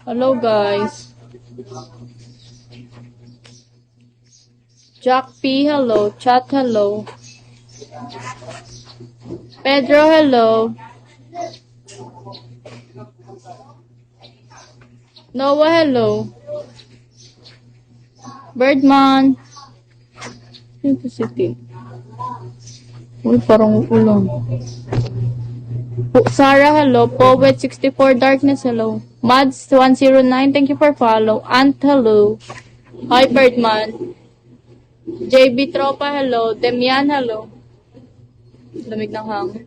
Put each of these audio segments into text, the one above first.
Hello, guys. Jack P, hello. Chat, hello. Pedro, hello. Noah, hello. Birdman. Ito City. Uy, parang ulan. Sarah, hello. Poet 64 Darkness, hello. Mads 109, thank you for follow. Ant, hello. Hi, Birdman. JB Tropa, hello. Demian, hello. Lamig ng hangin.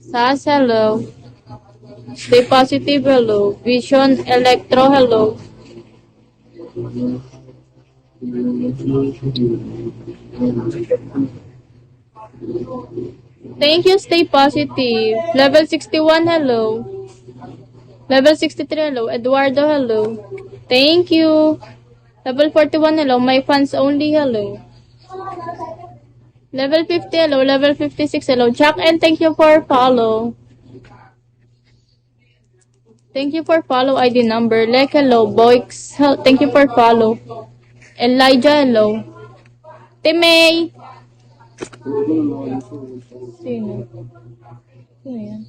Sas, hello. Stay positive, hello. Vision Electro, hello. Thank you, stay positive. Level 61, hello. Level 63, hello. Eduardo, hello. Thank you. Level 41, hello. My fans only, hello. Level 50, hello. Level 56, hello. Jack, and thank you for follow. Thank you for follow ID number. Like, hello. Boix, thank you for follow. Elijah, hello. Timay. Sino? Sino yan?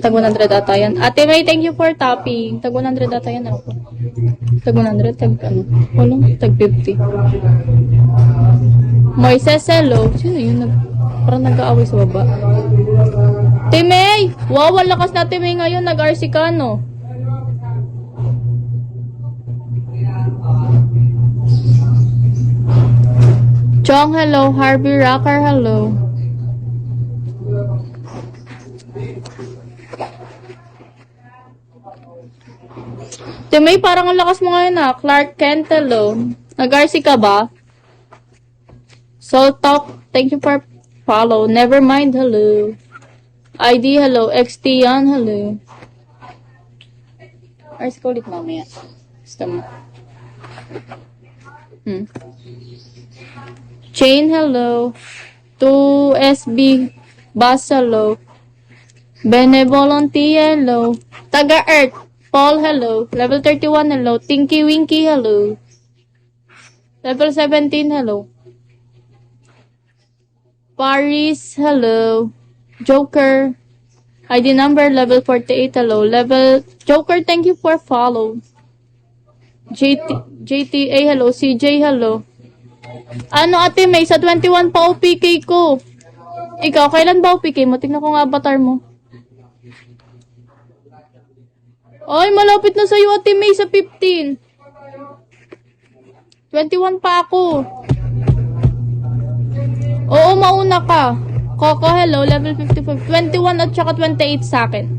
Tag 100 ata yan. Ate May, thank you for tapping. Tag 100 ata yan ako. Tag 100, tag ano? Wala, tag 50. Moises, hello. Sino yun? Parang nag-aaway sa baba. Timay! Wow, ang lakas na Timay ngayon. Nag-RC ka, no? Chong, hello. Harvey Rocker, hello. Timay, parang ang lakas mo ngayon, ah. Clark Kent, hello. Nag-RC ka ba? Soul Talk, thank you for follow. Nevermind, hello. ID, hello. XT yan, hello. RC ko ulit mamaya. Gusto mo. Chain, hello. 2SB Bus, hello. Benevolenti, hello. Taga Earth, Paul, hello. Level 31, hello. Tinky Winky, hello. Level 17, hello. Paris, hello. Joker. ID number, level 48, hello. Level, Joker, thank you for follow. JTA, hello. CJ, hello. Ano ate May, sa 21 pa OPK ko. Ikaw, kailan ba OPK mo? Tingnan ko nga avatar mo. Ay, malapit na sa'yo ate May sa 15. 21 pa ako. Oo, mauna ka. Coco, hello, level 55. 21 at saka 28 sa akin.